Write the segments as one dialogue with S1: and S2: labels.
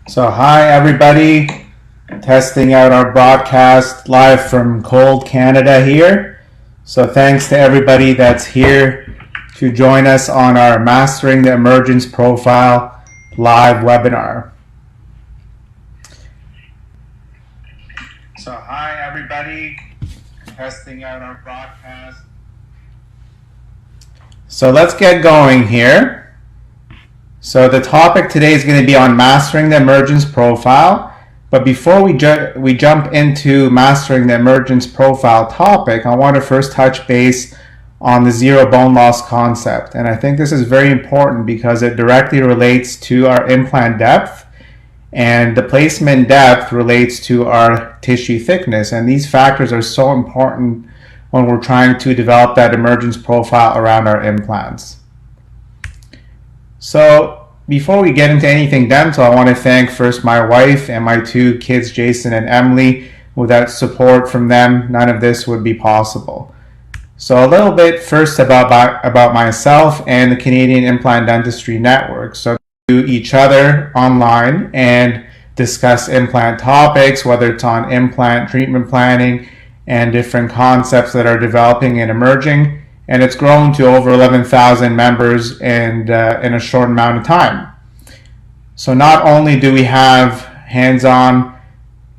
S1: So, hi everybody, testing out our broadcast live from cold Canada here. So, thanks to everybody that's here to join us on our Mastering the Emergence Profile live webinar. So, hi everybody, testing out our broadcast. So, let's get going here. So the topic today is going to be on mastering the emergence profile. But before we jump into mastering the emergence profile topic, I want to first touch base on the zero bone loss concept. And I think this is very important because it directly relates to our implant depth, and the placement depth relates to our tissue thickness. And these factors are so important when we're trying to develop that emergence profile around our implants. So before we get into anything dental, I want to thank first my wife and my two kids, Jason and Emily. Without support from them, none of this would be possible. So a little bit first about myself and the Canadian Implant Dentistry Network. So we do each other online and discuss implant topics, whether it's on implant treatment planning and different concepts that are developing and emerging. And it's grown to over 11,000 members in a short amount of time. So not only do we have hands-on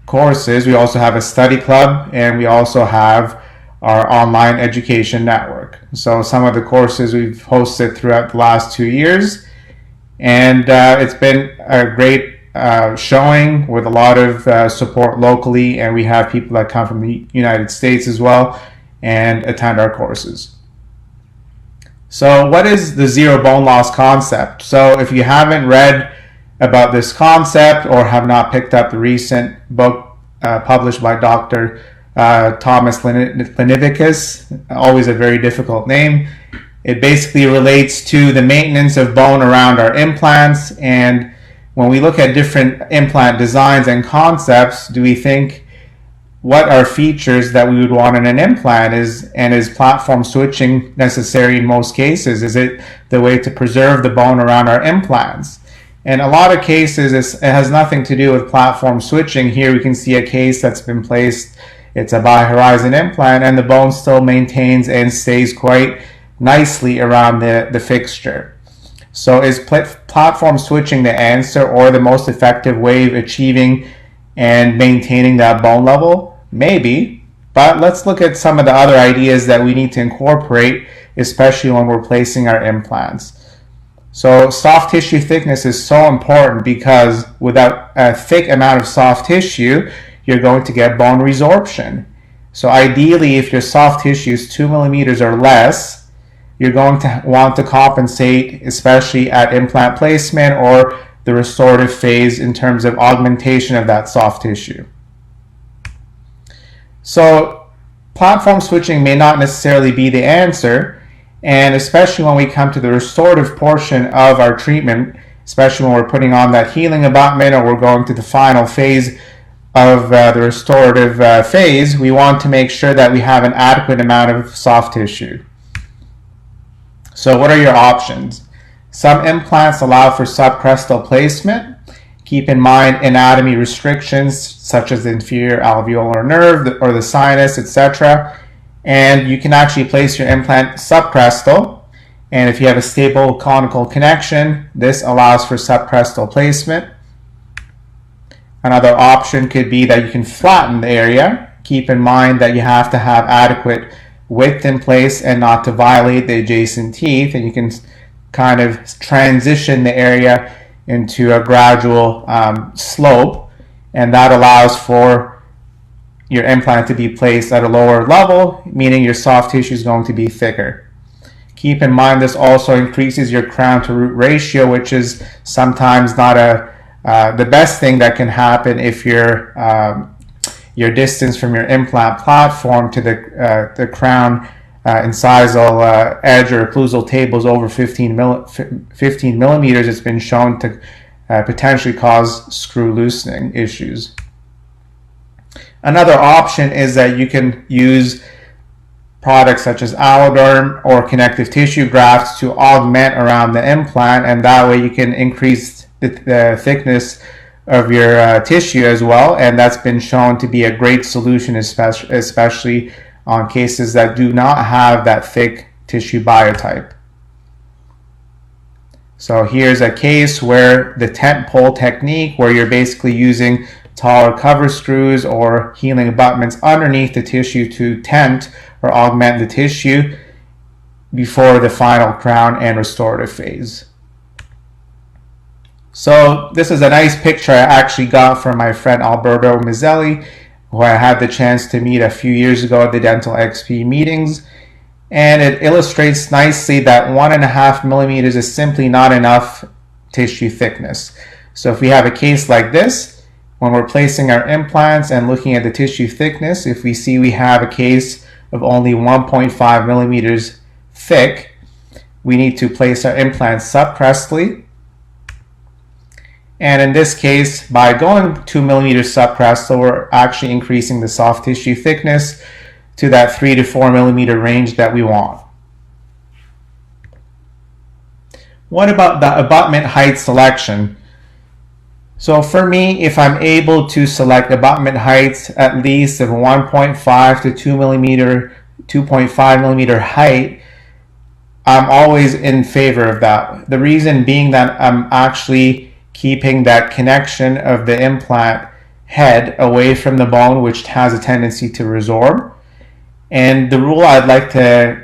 S1: courses, we also have a study club, and we also have our online education network. So some of the courses we've hosted throughout the last 2 years, and it's been a great showing with a lot of support locally, and we have people that come from the United States as well and attend our courses. So what is the zero bone loss concept? So if you haven't read about this concept or have not picked up the recent book published by Dr. Thomas Linivicus, always a very difficult name, it basically relates to the maintenance of bone around our implants. And when we look at different implant designs and concepts, do we think what are features that we would want in an implant is platform switching necessary in most cases? Is it the way to preserve the bone around our implants? In a lot of cases, it has nothing to do with platform switching. Here we can see a case that's been placed. It's a bi-horizon implant, and the bone still maintains and stays quite nicely around the fixture. So is platform switching the answer or the most effective way of achieving and maintaining that bone level? Maybe, but let's look at some of the other ideas that we need to incorporate, especially when we're placing our implants. So soft tissue thickness is so important because without a thick amount of soft tissue, you're going to get bone resorption. So ideally, if your soft tissue is 2 millimeters or less, you're going to want to compensate, especially at implant placement or the restorative phase in terms of augmentation of that soft tissue. So platform switching may not necessarily be the answer, and especially when we come to the restorative portion of our treatment, especially when we're putting on that healing abutment or we're going to the final phase of the restorative phase, we want to make sure that we have an adequate amount of soft tissue. So what are your options? Some implants allow for subcrestal placement. Keep in mind anatomy restrictions such as the inferior alveolar nerve or the sinus, etc. And you can actually place your implant subcrestal. And if you have a stable conical connection, this allows for subcrestal placement. Another option could be that you can flatten the area. Keep in mind that you have to have adequate width in place and not to violate the adjacent teeth. And you can kind of transition the area into a gradual slope, and that allows for your implant to be placed at a lower level, meaning your soft tissue is going to be thicker. Keep in mind this also increases your crown to root ratio, which is sometimes not the best thing that can happen if your distance from your implant platform to the crown incisal edge or occlusal table is over 15 millimeters. It's been shown to potentially cause screw loosening issues. Another option is that you can use products such as alloderm or connective tissue grafts to augment around the implant, and that way you can increase the thickness of your tissue as well, and that's been shown to be a great solution, especially on cases that do not have that thick tissue biotype. So here's a case where the tent pole technique, where you're basically using taller cover screws or healing abutments underneath the tissue to tent or augment the tissue before the final crown and restorative phase. So this is a nice picture I actually got from my friend Alberto Mizzelli, who I had the chance to meet a few years ago at the Dental XP meetings. And it illustrates nicely that 1.5 millimeters is simply not enough tissue thickness. So if we have a case like this, when we're placing our implants and looking at the tissue thickness, if we see we have a case of only 1.5 millimeters thick, we need to place our implants subcrestally. And in this case, by going 2 millimeters subcrestal, we're actually increasing the soft tissue thickness to that 3 to 4 millimeter range that we want. What about the abutment height selection? So for me, if I'm able to select abutment heights at least of 1.5 to 2.5 millimeter height, I'm always in favor of that. The reason being that I'm actually keeping that connection of the implant head away from the bone, which has a tendency to resorb. And the rule I'd like to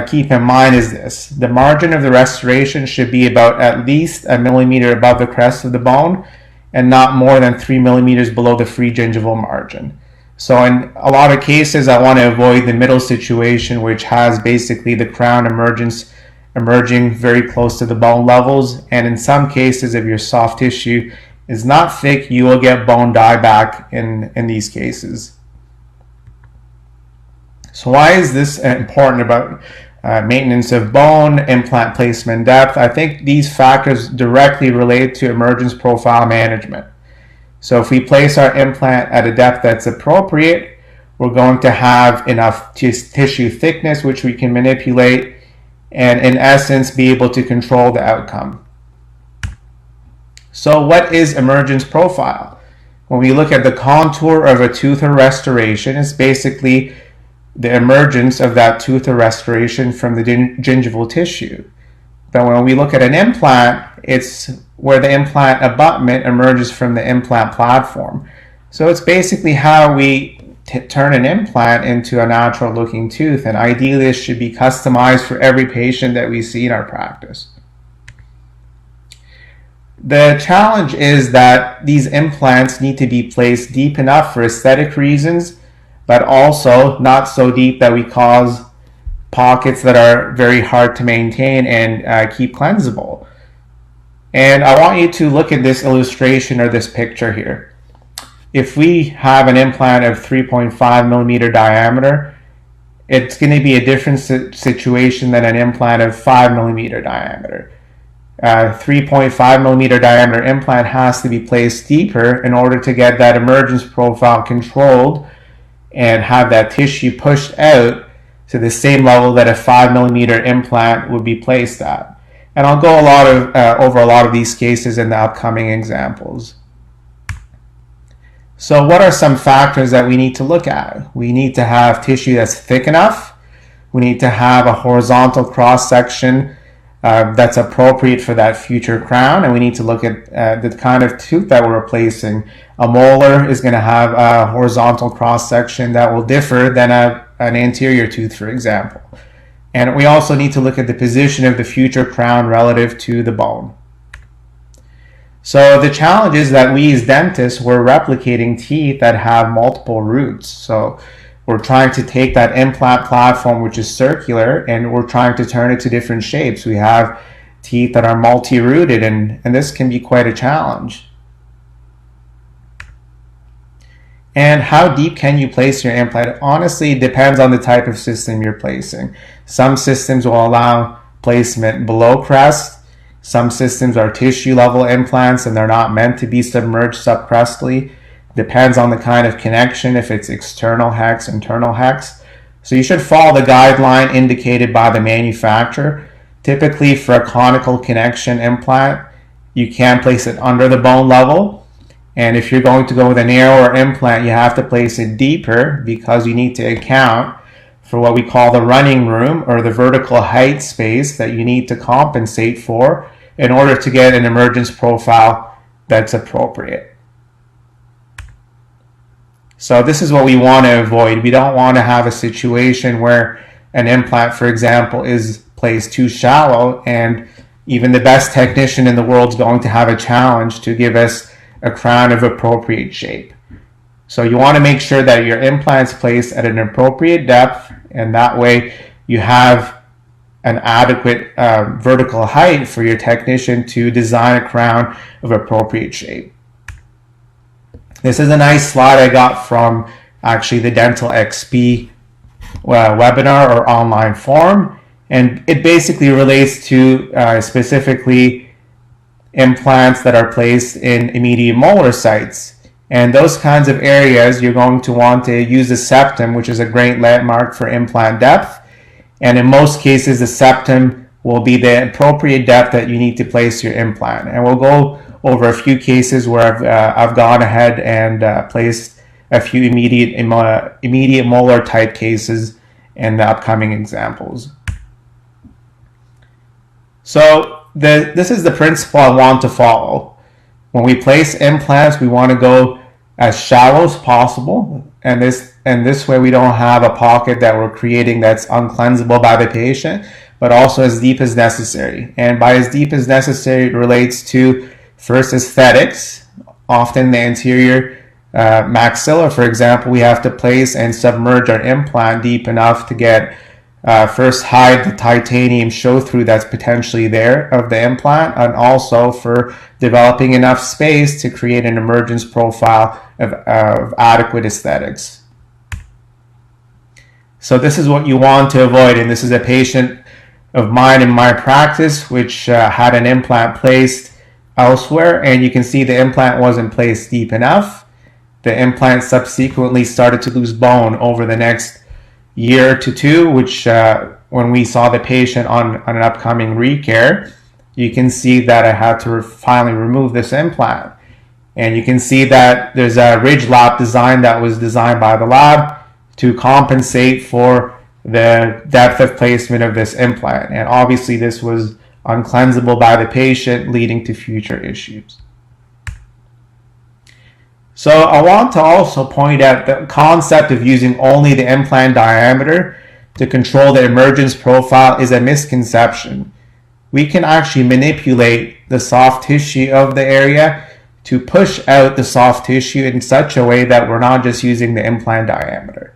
S1: keep in mind is this: the margin of the restoration should be about at least 1 millimeter above the crest of the bone and not more than 3 millimeters below the free gingival margin. So in a lot of cases, I want to avoid the middle situation, which has basically the crown emerging very close to the bone levels. And in some cases, if your soft tissue is not thick, you will get bone dieback in these cases. So why is this important about maintenance of bone, implant placement depth? I think these factors directly relate to emergence profile management. So if we place our implant at a depth that's appropriate, we're going to have enough tissue thickness, which we can manipulate, and in essence be able to control the outcome. So what is emergence profile? When we look at the contour of a tooth or restoration, it's basically the emergence of that tooth or restoration from the gingival tissue. But when we look at an implant, it's where the implant abutment emerges from the implant platform. So it's basically how we turn an implant into a natural looking tooth, and ideally this should be customized for every patient that we see in our practice. The challenge is that these implants need to be placed deep enough for aesthetic reasons, but also not so deep that we cause pockets that are very hard to maintain and keep cleansable. And I want you to look at this illustration or this picture here. If we have an implant of 3.5 millimeter diameter, it's going to be a different situation than an implant of 5 millimeter diameter. 3.5 millimeter diameter implant has to be placed deeper in order to get that emergence profile controlled and have that tissue pushed out to the same level that a 5 millimeter implant would be placed at. And I'll go over a lot of these cases in the upcoming examples. So what are some factors that we need to look at? We need to have tissue that's thick enough. We need to have a horizontal cross section that's appropriate for that future crown, and we need to look at the kind of tooth that we're replacing. A molar is going to have a horizontal cross section that will differ than an anterior tooth, for example. And we also need to look at the position of the future crown relative to the bone. So the challenge is that we as dentists, we're replicating teeth that have multiple roots. So we're trying to take that implant platform, which is circular, and we're trying to turn it to different shapes. We have teeth that are multi-rooted, and this can be quite a challenge. And how deep can you place your implant? Honestly, it depends on the type of system you're placing. Some systems will allow placement below crest. Some systems are tissue level implants and they're not meant to be submerged subcrestally. Depends on the kind of connection, if it's external hex, internal hex. So you should follow the guideline indicated by the manufacturer. Typically for a conical connection implant, you can place it under the bone level. And if you're going to go with a narrower implant, you have to place it deeper because you need to account for what we call the running room, or the vertical height space that you need to compensate for in order to get an emergence profile that's appropriate. So this is what we want to avoid. We don't want to have a situation where an implant, for example, is placed too shallow, and even the best technician in the world is going to have a challenge to give us a crown of appropriate shape. So you want to make sure that your implant's placed at an appropriate depth, and that way you have an adequate vertical height for your technician to design a crown of appropriate shape. This is a nice slide I got from actually the Dental XP webinar or online forum, and it basically relates to specifically implants that are placed in immediate molar sites. And those kinds of areas, you're going to want to use the septum, which is a great landmark for implant depth. And in most cases, the septum will be the appropriate depth that you need to place your implant. And we'll go over a few cases where I've gone ahead and placed a few immediate molar type cases in the upcoming examples. So this is the principle I want to follow. When we place implants, we want to go as shallow as possible, and this way we don't have a pocket that we're creating that's uncleansable by the patient, but also as deep as necessary. And by as deep as necessary, it relates to first aesthetics. Often the anterior maxilla, for example, we have to place and submerge our implant deep enough to get first hide the titanium show through that's potentially there of the implant, and also for developing enough space to create an emergence profile of adequate aesthetics. So this is what you want to avoid, and this is a patient of mine in my practice which had an implant placed elsewhere, and you can see the implant wasn't placed deep enough. The implant subsequently started to lose bone over the next year to two, which when we saw the patient on an upcoming recare, you can see that I had to finally remove this implant. And you can see that there's a ridge lap design that was designed by the lab to compensate for the depth of placement of this implant. And obviously this was uncleansable by the patient, leading to future issues. So I want to also point out the concept of using only the implant diameter to control the emergence profile is a misconception. We can actually manipulate the soft tissue of the area to push out the soft tissue in such a way that we're not just using the implant diameter.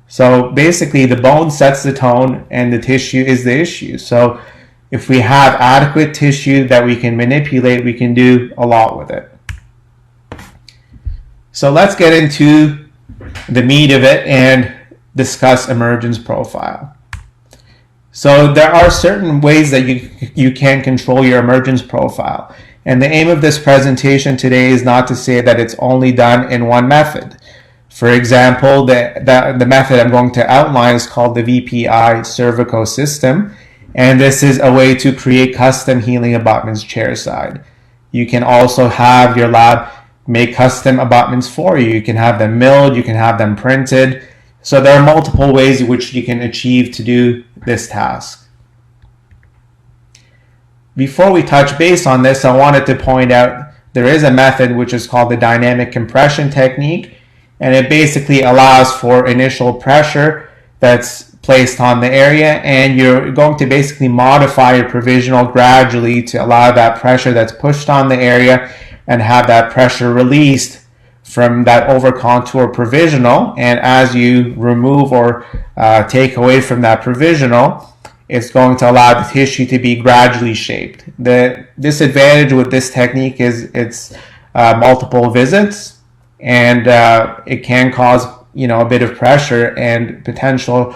S1: So basically the bone sets the tone and the tissue is the issue. So if we have adequate tissue that we can manipulate, we can do a lot with it. So let's get into the meat of it and discuss emergence profile. So there are certain ways that you can control your emergence profile. And the aim of this presentation today is not to say that it's only done in one method. For example, the method I'm going to outline is called the VPI cervical system. And this is a way to create custom healing abutments chairside. You can also have your lab make custom abutments for you. You can have them milled, you can have them printed. So there are multiple ways in which you can achieve to do this task. Before we touch base on this, I wanted to point out there is a method which is called the dynamic compression technique, and it basically allows for initial pressure that's placed on the area, and you're going to basically modify your provisional gradually to allow that pressure that's pushed on the area and have that pressure released from that over contour provisional. And as you remove or take away from that provisional, it's going to allow the tissue to be gradually shaped. The disadvantage with this technique is it's multiple visits, and it can cause a bit of pressure and potential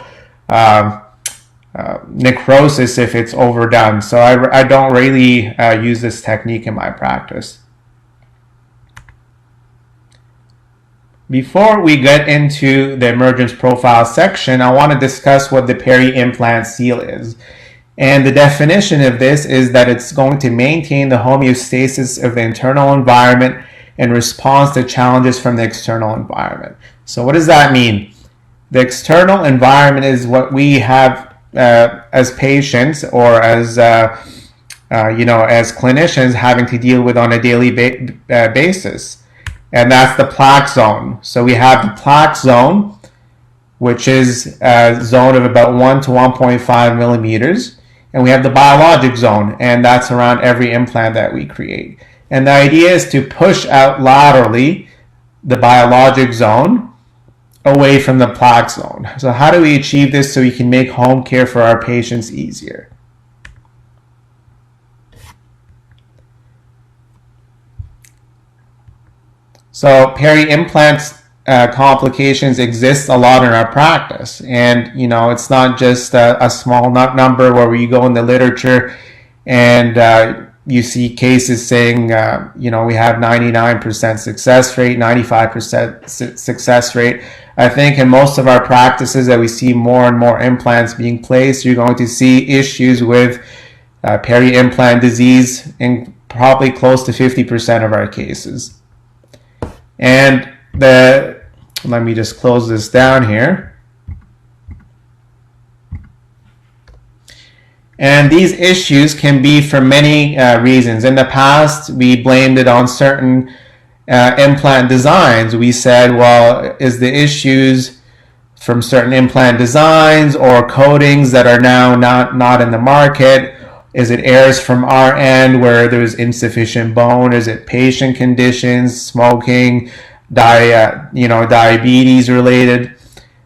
S1: necrosis if it's overdone. So I don't really use this technique in my practice. Before we get into the emergence profile section, I want to discuss what the peri-implant seal is. And the definition of this is that it's going to maintain the homeostasis of the internal environment in response to challenges from the external environment. So what does that mean? The external environment is what we have as patients or as as clinicians having to deal with on a daily basis, and that's the plaque zone. So we have the plaque zone, which is a zone of about 1 to 1.5 millimeters, and we have the biologic zone, and that's around every implant that we create. And the idea is to push out laterally the biologic zone away from the plaque zone. So how do we achieve this so we can make home care for our patients easier? So peri-implant complications exist a lot in our practice, and it's not just a small number where we go in the literature and you see cases saying we have 99% success rate, 95% success rate. I think in most of our practices that we see more and more implants being placed, you're going to see issues with peri-implant disease in probably close to 50% of our cases. And let me just close this down here. And these issues can be for many reasons. In the past, we blamed it on certain implant designs. We said, well, is the issues from certain implant designs or coatings that are now not in the market? Is it errors from our end where there's insufficient bone? Is it patient conditions, smoking, diabetes related?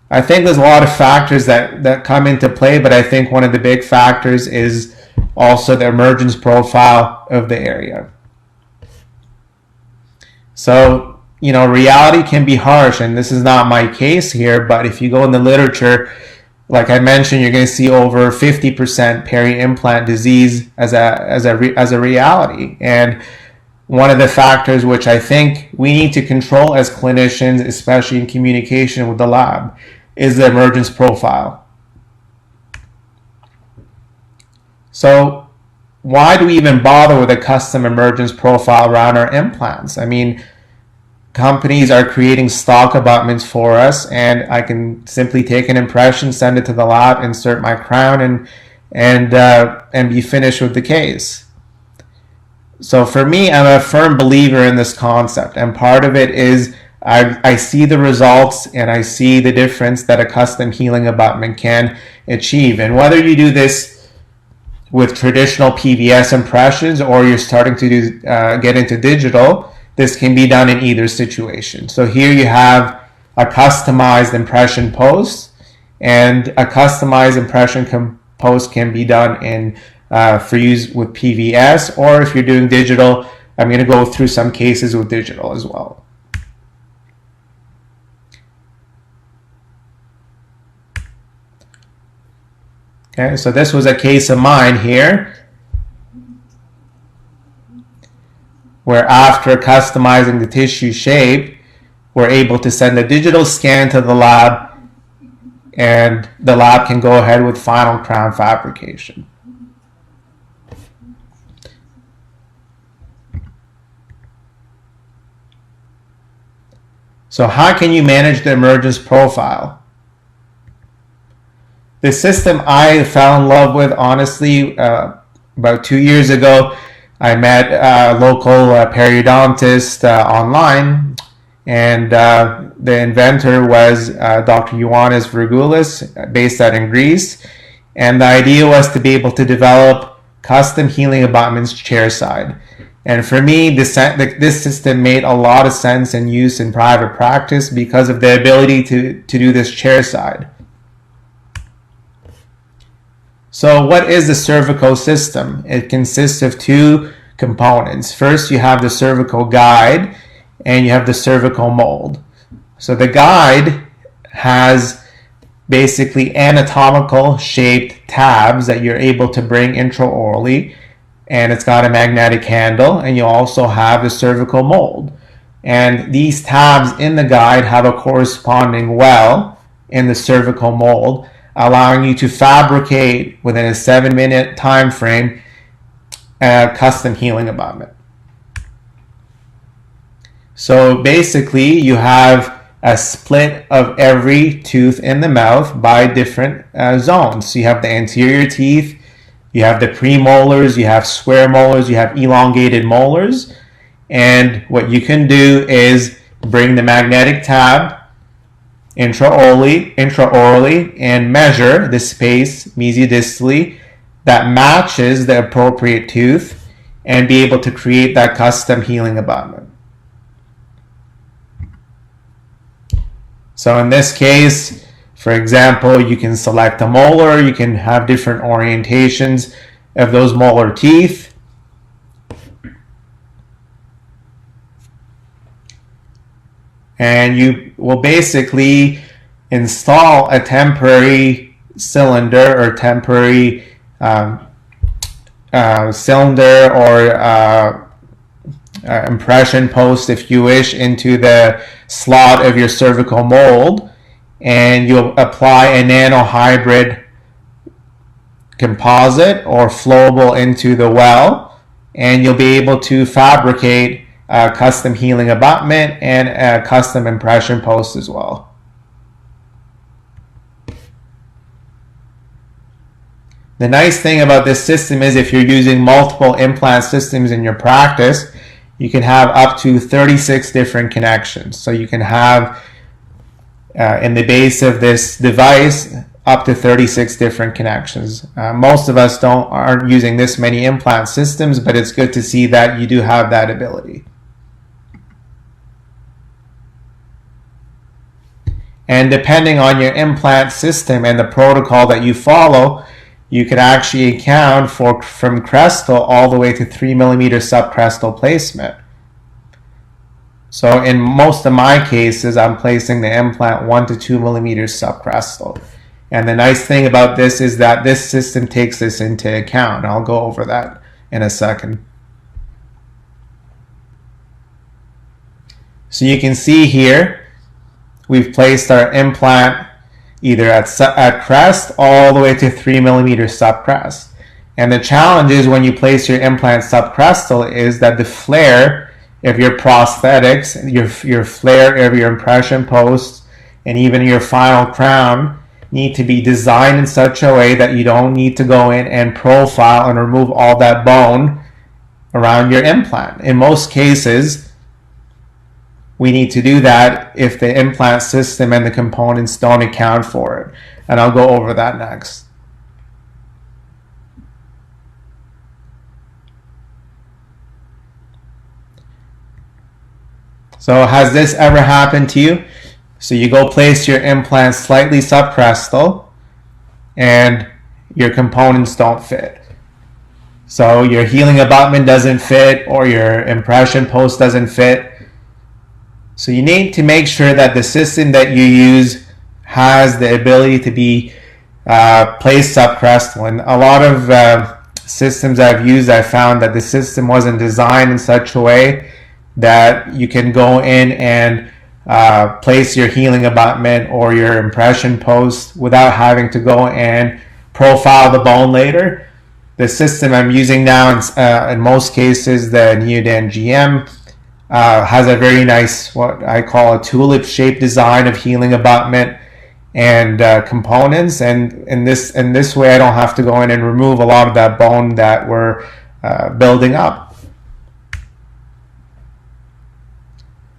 S1: I think there's a lot of factors that come into play, but I think one of the big factors is also the emergence profile of the area. So, reality can be harsh, and this is not my case here, but if you go in the literature, like I mentioned, you're going to see over 50% peri-implant disease as a reality. And one of the factors which I think we need to control as clinicians, especially in communication with the lab, is the emergence profile. So why do we even bother with a custom emergence profile around our implants? I mean, companies are creating stock abutments for us, and I can simply take an impression, send it to the lab, insert my crown, and be finished with the case. So for me, I'm a firm believer in this concept, and part of it is I see the results and I see the difference that a custom healing abutment can achieve. And whether you do this with traditional PVS impressions or you're starting to get into digital, this can be done in either situation. So here you have a customized impression post, and a customized impression post can be done in for use with PVS, or if you're doing digital, I'm going to go through some cases with digital as well. Okay, so this was a case of mine here, where after customizing the tissue shape, we're able to send a digital scan to the lab, and the lab can go ahead with final crown fabrication. So how can you manage the emergence profile? The system I fell in love with, honestly, about 2 years ago. I met a local periodontist online, and the inventor was Dr. Ioannis Virgoulis, based out in Greece. And the idea was to be able to develop custom healing abutments chairside. And for me, this system made a lot of sense in use in private practice because of the ability to do this chairside. So what is the cervical system? It consists of two components. First, you have the cervical guide, and you have the cervical mold. So the guide has basically anatomical shaped tabs that you're able to bring intraorally, and it's got a magnetic handle, and you also have the cervical mold. And these tabs in the guide have a corresponding well in the cervical mold, allowing you to fabricate within a 7-minute time frame a custom healing abutment. So basically you have a split of every tooth in the mouth by different zones. So you have the anterior teeth, you have the premolars, you have square molars, you have elongated molars. And what you can do is bring the magnetic tab intraorally and measure the space mesiodistally that matches the appropriate tooth and be able to create that custom healing abutment. So in this case, for example, you can select a molar, you can have different orientations of those molar teeth. And you will basically install a temporary cylinder or temporary cylinder or impression post, if you wish, into the slot of your cervical mold, and you'll apply a nanohybrid composite or flowable into the well, and you'll be able to fabricate a custom healing abutment and a custom impression post as well. The nice thing about this system is if you're using multiple implant systems in your practice, you can have up to 36 different connections. So you can have in the base of this device up to 36 different connections. Most of us aren't using this many implant systems, but it's good to see that you do have that ability. And depending on your implant system and the protocol that you follow, you can actually account for from crestal all the way to 3 millimeter subcrestal placement. So in most of my cases, I'm placing the implant 1 to 2 millimeters subcrestal. And the nice thing about this is that this system takes this into account. I'll go over that in a second. So you can see here, we've placed our implant either at crest all the way to 3 millimeters subcrest. And the challenge is when you place your implant subcrestal is that the flare of your prosthetics, your flare of your impression posts, and even your final crown need to be designed in such a way that you don't need to go in and profile and remove all that bone around your implant. In most cases, we need to do that if the implant system and the components don't account for it. And I'll go over that next. So has this ever happened to you? So you go place your implant slightly subcrestal and your components don't fit. So your healing abutment doesn't fit or your impression post doesn't fit. So you need to make sure that the system that you use has the ability to be placed subcrestal. And a lot of systems I've used, I found that the system wasn't designed in such a way that you can go in and place your healing abutment or your impression post without having to go and profile the bone later. The system I'm using now, in most cases, the Neodan GM, has a very nice, what I call a tulip shaped design of healing abutment and components, and in this way I don't have to go in and remove a lot of that bone that we're building up.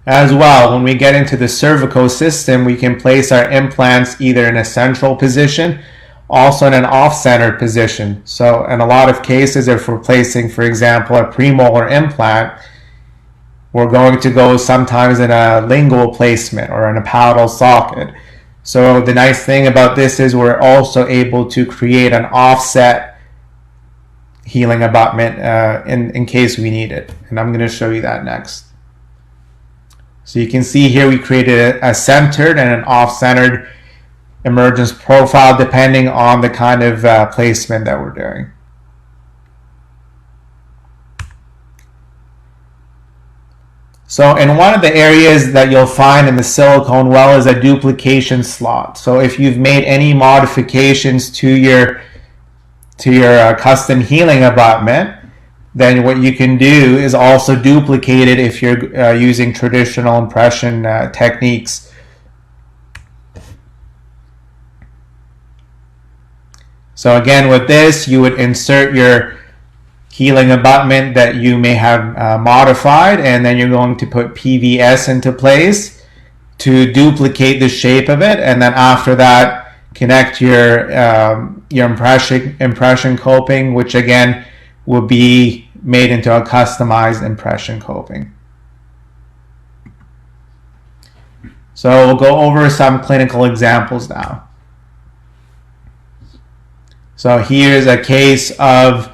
S1: As well, when we get into the cervical system, we can place our implants either in a central position, also in an off-center position. So in a lot of cases, if we're placing, for example, a premolar implant, we're going to go sometimes in a lingual placement or in a palatal socket. So the nice thing about this is we're also able to create an offset healing abutment in case we need it. And I'm going to show you that next. So you can see here we created a centered and an off-centered emergence profile depending on the kind of placement that we're doing. So in one of the areas that you'll find in the silicone well is a duplication slot. So if you've made any modifications to your custom healing abutment, then what you can do is also duplicate it if you're using traditional impression techniques. So again, with this, you would insert your healing abutment that you may have modified, and then you're going to put PVS into place to duplicate the shape of it, and then after that, connect your impression coping, which again will be made into a customized impression coping. So we'll go over some clinical examples now. So here's a case of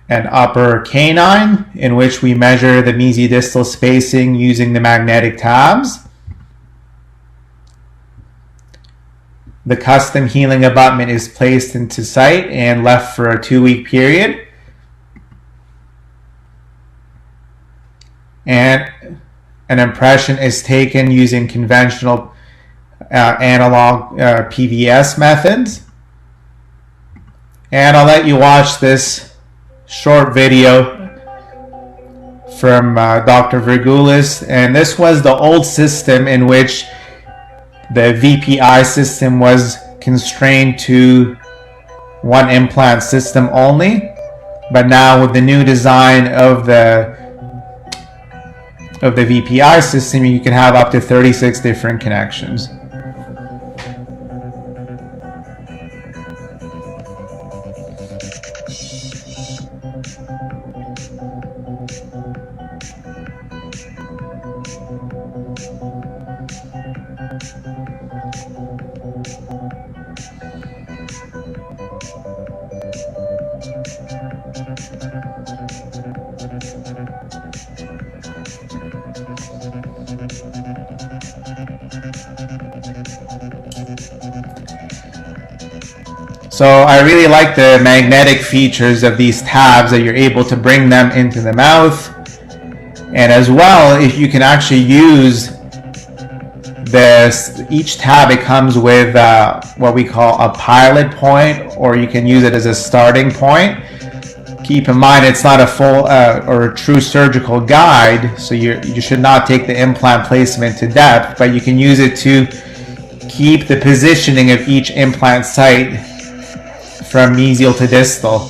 S1: an upper canine in which we measure the mesiodistal spacing using the magnetic tabs. The custom healing abutment is placed into site and left for a 2-week period. And an impression is taken using conventional analog PVS methods. And I'll let you watch this short video from Dr. Virgulis. And this was the old system in which the VPI system was constrained to one implant system only, but now with the new design of the VPI system, you can have up to 36 different connections. So I really like the magnetic features of these tabs, that you're able to bring them into the mouth. And as well, if you can actually use this, each tab, it comes with what we call a pilot point, or you can use it as a starting point. Keep in mind, it's not a full or a true surgical guide, so you should not take the implant placement to depth, but you can use it to keep the positioning of each implant site from mesial to distal.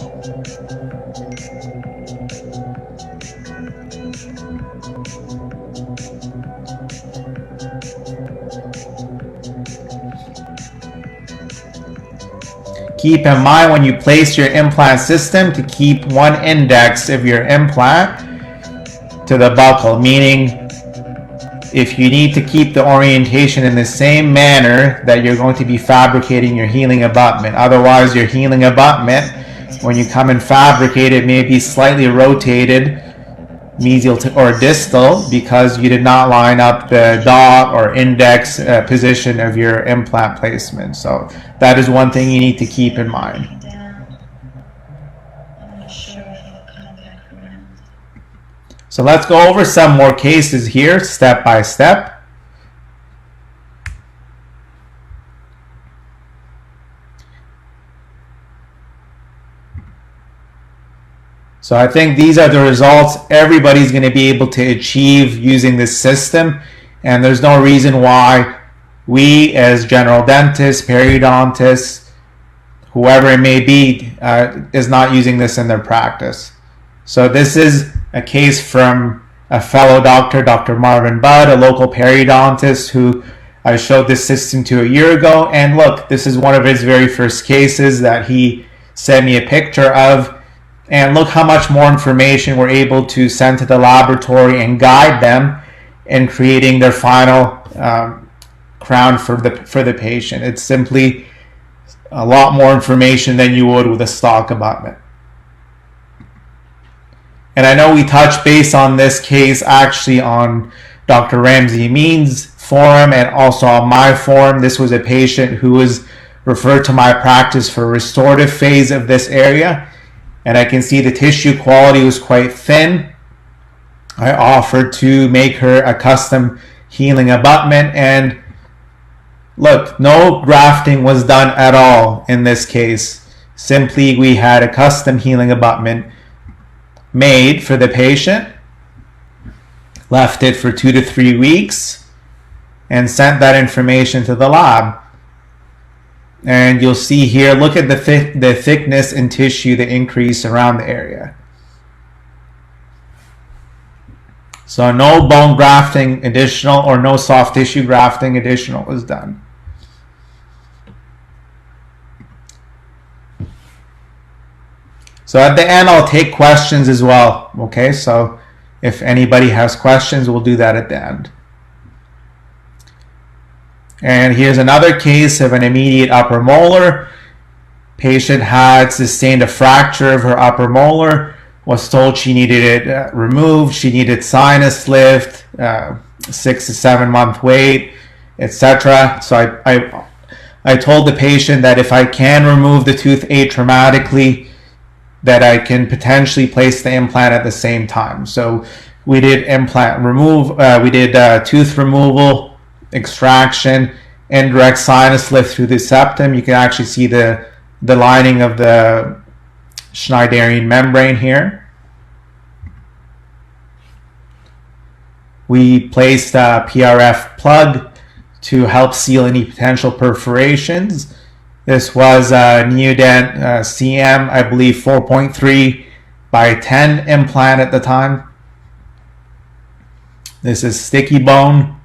S1: Keep in mind when you place your implant system to keep one index of your implant to the buccal, meaning if you need to keep the orientation in the same manner that you're going to be fabricating your healing abutment. Otherwise, your healing abutment, when you come and fabricate it, may be slightly rotated mesial or distal because you did not line up the dot or index position of your implant placement. So that is one thing you need to keep in mind. So let's go over some more cases here, step by step. So I think these are the results everybody's going to be able to achieve using this system, and there's no reason why we as general dentists, periodontists, whoever it may be, is not using this in their practice. So this is a case from a fellow doctor, Dr. Marvin Budd, a local periodontist who I showed this system to a year ago. And look, this is one of his very first cases that he sent me a picture of. And look how much more information we're able to send to the laboratory and guide them in creating their final crown for the patient. It's simply a lot more information than you would with a stock abutment. And I know we touched base on this case actually on Dr. Ramsey Mean's forum and also on my forum. This was a patient who was referred to my practice for restorative phase of this area. And I can see the tissue quality was quite thin. I offered to make her a custom healing abutment, and look, no grafting was done at all in this case. Simply, we had a custom healing abutment made for the patient, left it for 2 to 3 weeks, and sent that information to the lab. And you'll see here, look at the thickness in tissue, the increase around the area. So no bone grafting additional or no soft tissue grafting additional was done. So at the end, I'll take questions as well. Okay, so if anybody has questions, we'll do that at the end. And here's another case of an immediate upper molar. Patient had sustained a fracture of her upper molar, was told she needed it removed, she needed sinus lift, 6 to 7 month wait, etc. So I told the patient that if I can remove the tooth atraumatically, that I can potentially place the implant at the same time. So we did tooth removal, extraction, indirect sinus lift through the septum. You can actually see the lining of the Schneiderian membrane here. We placed a PRF plug to help seal any potential perforations. This was a Neodent CM, I believe 4.3 by 10 implant at the time. This is sticky bone.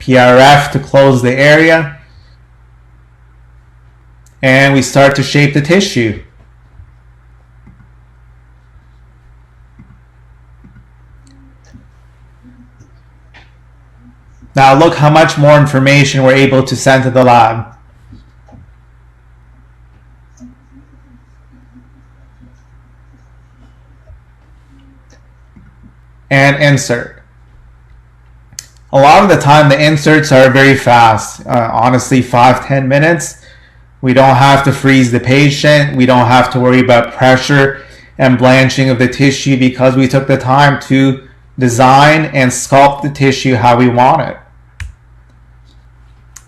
S1: PRF to close the area. And we start to shape the tissue. Now look how much more information we're able to send to the lab. And insert. A lot of the time the inserts are very fast, honestly 5-10 minutes. We don't have to freeze the patient, we don't have to worry about pressure and blanching of the tissue because we took the time to design and sculpt the tissue how we want it.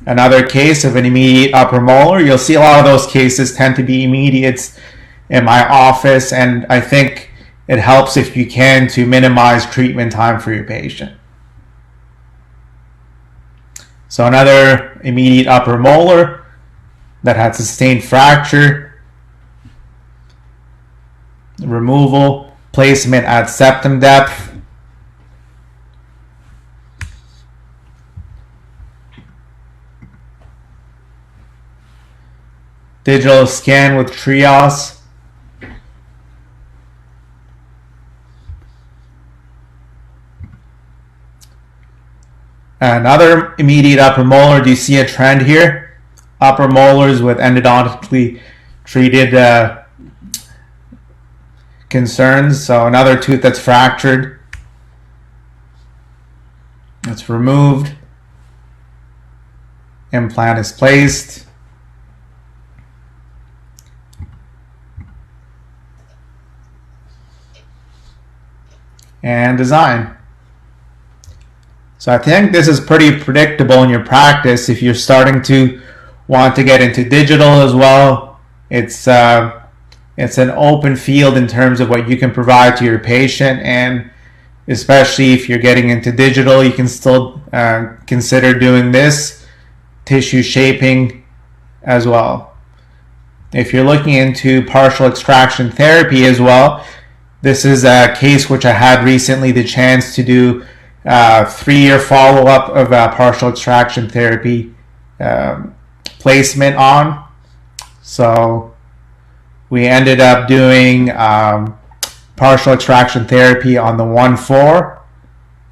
S1: Another case of an immediate upper molar. You'll see a lot of those cases tend to be immediates in my office, and I think it helps if you can to minimize treatment time for your patient. So another immediate upper molar that had sustained fracture, removal, placement at septum depth. Digital scan with trios. Another immediate upper molar. Do you see a trend here? Upper molars with endodontically treated concerns. So another tooth that's fractured. It's removed. Implant is placed. And design. So I think this is pretty predictable in your practice. If you're starting to want to get into digital as well, it's an open field in terms of what you can provide to your patient, and especially if you're getting into digital, you can still consider doing this tissue shaping as well. If you're looking into partial extraction therapy as well, this is a case which I had recently the chance to do 3-year follow-up of partial extraction therapy placement on. So we ended up doing partial extraction therapy on the 1-4,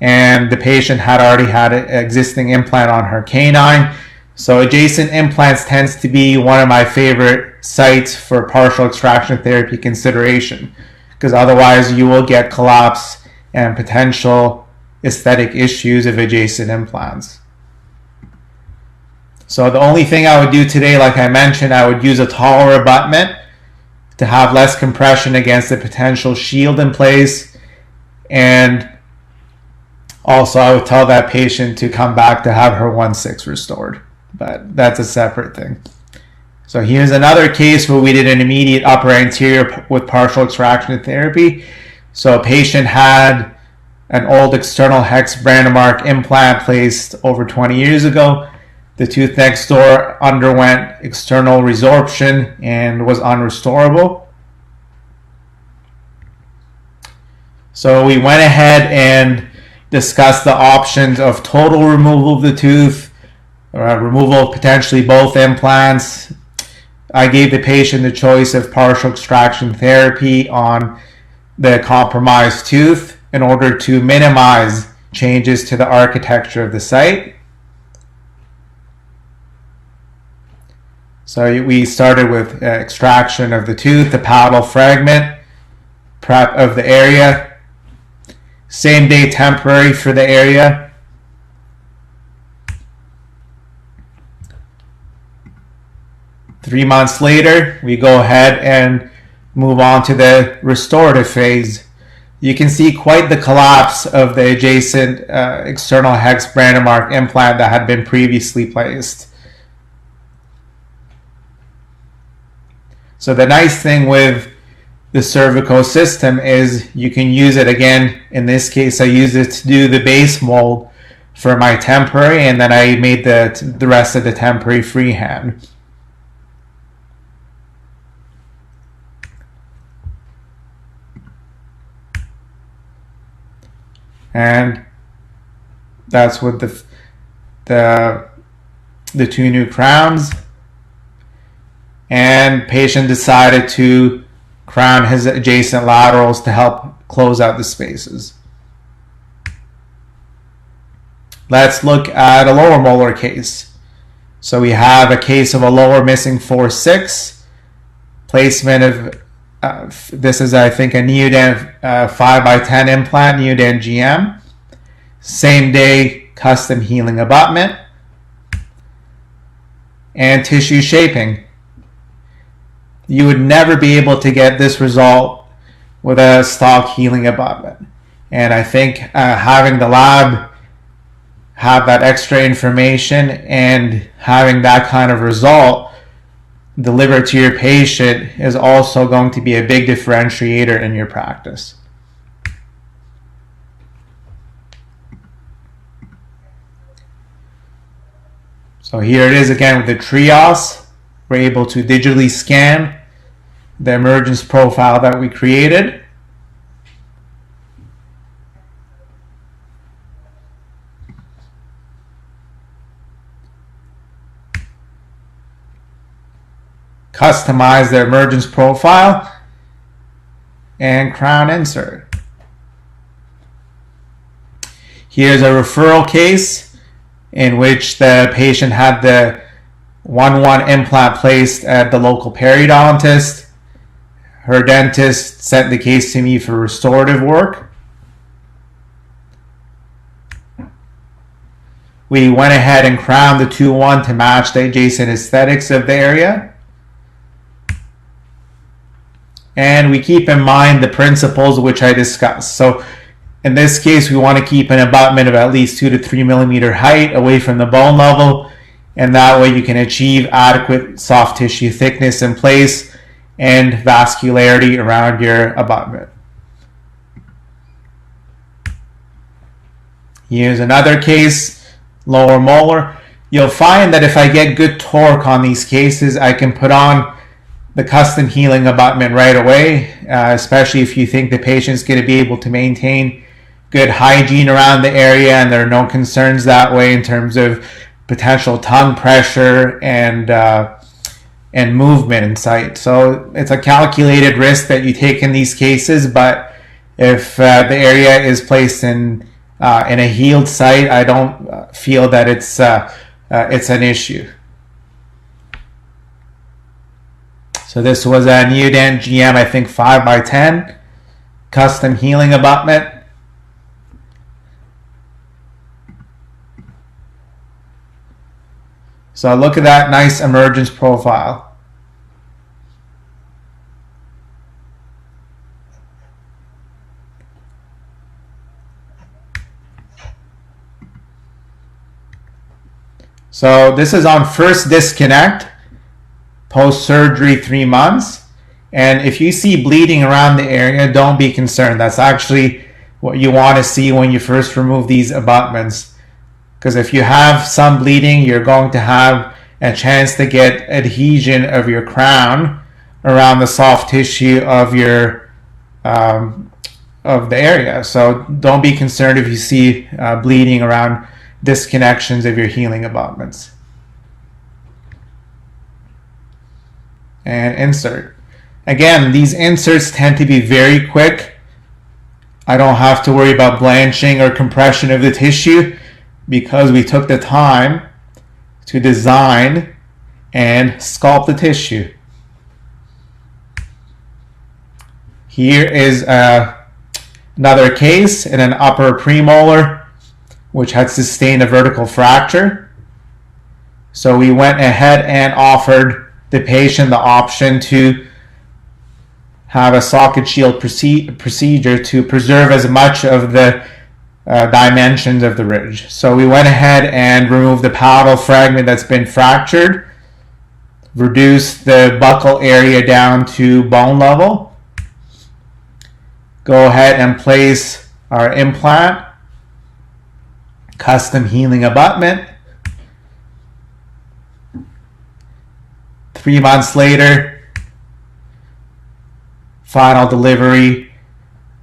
S1: and the patient had already had an existing implant on her canine. So adjacent implants tends to be one of my favorite sites for partial extraction therapy consideration, because otherwise you will get collapse and potential aesthetic issues of adjacent implants. So the only thing I would do today, like I mentioned, I would use a taller abutment to have less compression against the potential shield in place, and also I would tell that patient to come back to have her 1/6 restored. but that's a separate thing. So here's another case where we did an immediate upper anterior with partial extraction therapy. So a patient had an old external hex Brandemark implant placed over 20 years ago. The tooth next door underwent external resorption and was unrestorable. So we went ahead and discussed the options of total removal of the tooth, removal of potentially both implants. I gave the patient the choice of partial extraction therapy on the compromised tooth in order to minimize changes to the architecture of the site. So we started with extraction of the tooth, the palatal fragment, prep of the area, same day temporary for the area. Three months later, we go ahead and move on to the restorative phase. You can see quite the collapse of the adjacent external hex Brandemark implant that had been previously placed. So the nice thing with the cervical system is you can use it again. In this case, I used it to do the base mold for my temporary, and then I made the rest of the temporary freehand. And that's with the two new crowns. And patient decided to crown his adjacent laterals to help close out the spaces. Let's look at a lower molar case. So we have a case of a lower missing 4-6, placement of this is, I think, a Neodan 5x10 implant, Neodan GM. Same day custom healing abutment and tissue shaping. You would never be able to get this result with a stock healing abutment. And I think having the lab have that extra information and having that kind of result delivered to your patient is also going to be a big differentiator in your practice. So here it is again with the trios. We're able to digitally scan the emergence profile that we created. Customize the emergence profile and crown insert. Here's a referral case in which the patient had the 1-1 implant placed at the local periodontist. Her dentist sent the case to me for restorative work. We went ahead and crowned the 2-1 to match the adjacent aesthetics of the area. And we keep in mind the principles which I discussed. So in this case, we want to keep an abutment of at least 2 to 3 millimeter height away from the bone level. And that way you can achieve adequate soft tissue thickness in place and vascularity around your abutment. Here's another case, lower molar. You'll find that if I get good torque on these cases, I can put on the custom healing abutment right away, especially if you think the patient's going to be able to maintain good hygiene around the area and there are no concerns that way in terms of potential tongue pressure and movement in sight. So it's a calculated risk that you take in these cases, but if the area is placed in a healed site, I don't feel that it's an issue. So this was a Neodan GM, I think 5x10, custom healing abutment. So look at that nice emergence profile. So this is on first disconnect, post-surgery 3 months. And if you see bleeding around the area, don't be concerned. That's actually what you want to see when you first remove these abutments. Because if you have some bleeding, you're going to have a chance to get adhesion of your crown around the soft tissue of your of the area. So don't be concerned if you see bleeding around disconnections of your healing abutments. And insert. Again, these inserts tend to be very quick. I don't have to worry about blanching or compression of the tissue because we took the time to design and sculpt the tissue. Here is another case in an upper premolar which had sustained a vertical fracture. So we went ahead and offered the patient the option to have a socket shield procedure to preserve as much of the dimensions of the ridge. So we went ahead and removed the palatal fragment that's been fractured, reduced the buccal area down to bone level, go ahead and place our implant, custom healing abutment. 3 months later, final delivery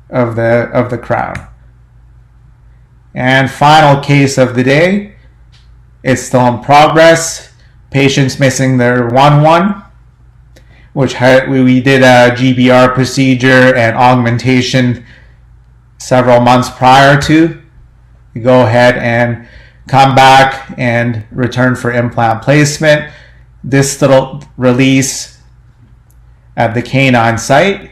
S1: of the crown. And final case of the day, it's still in progress. Patients missing their 1-1, which we did a GBR procedure and augmentation several months prior to. You go ahead and come back and return for implant placement. Distal release at the canine site.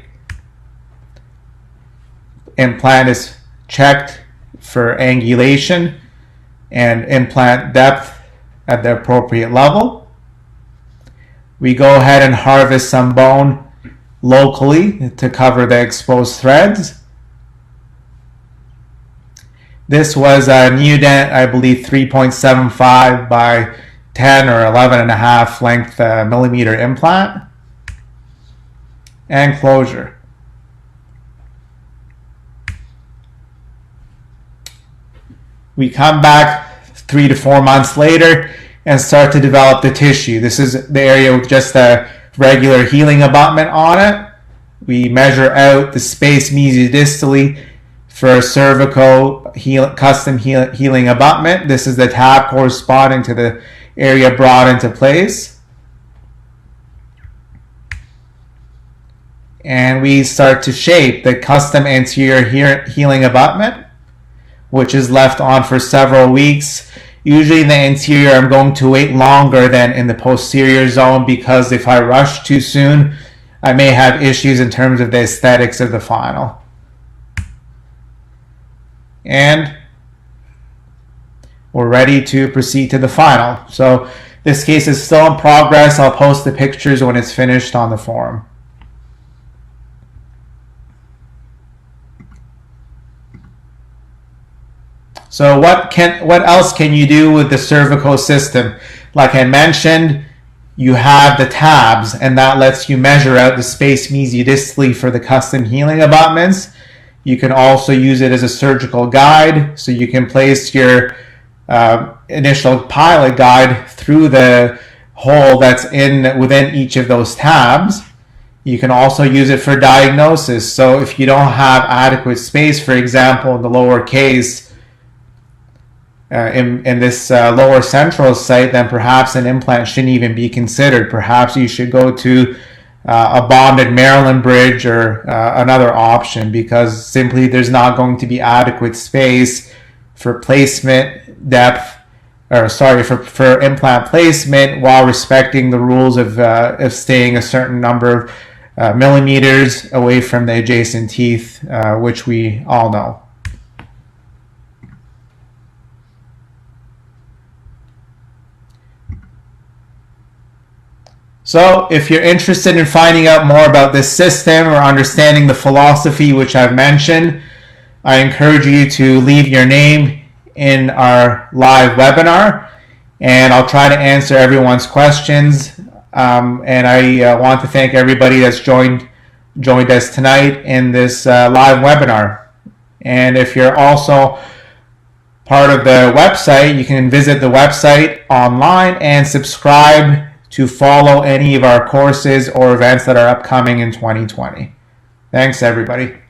S1: Implant is checked for angulation and implant depth at the appropriate level. We go ahead and harvest some bone locally to cover the exposed threads. This was a Neodent, I believe 3.75 by 10 or 11.5 length millimeter implant. And closure. We come back 3 to 4 months later and start to develop the tissue. This is the area with just a regular healing abutment on it. We measure out the space mesiodistally for a cervical custom healing abutment. This is the tab corresponding to the area brought into place. And we start to shape the custom anterior healing abutment, which is left on for several weeks. Usually in the anterior, I'm going to wait longer than in the posterior zone because if I rush too soon, I may have issues in terms of the aesthetics of the final. And we're ready to proceed to the final. So this case is still in progress. I'll post the pictures when it's finished on the forum. So what else can you do with the cervical system? Like I mentioned, you have the tabs, and that lets you measure out the space mesiodistally for the custom healing abutments. You can also use it as a surgical guide, so you can place your initial pilot guide through the hole that's within each of those tabs. You can also use it for diagnosis. So if you don't have adequate space, for example, in the lower case, in this lower central site, then perhaps an implant shouldn't even be considered. Perhaps you should go to a bonded Maryland bridge or another option, because simply there's not going to be adequate space for placement depth, or sorry, for implant placement while respecting the rules of staying a certain number of millimeters away from the adjacent teeth, which we all know. So if you're interested in finding out more about this system or understanding the philosophy which I've mentioned, I encourage you to leave your name in our live webinar, and I'll try to answer everyone's questions. And I want to thank everybody that's joined us tonight in this live webinar. And if you're also part of the website, you can visit the website online and subscribe to follow any of our courses or events that are upcoming in 2020. Thanks, everybody.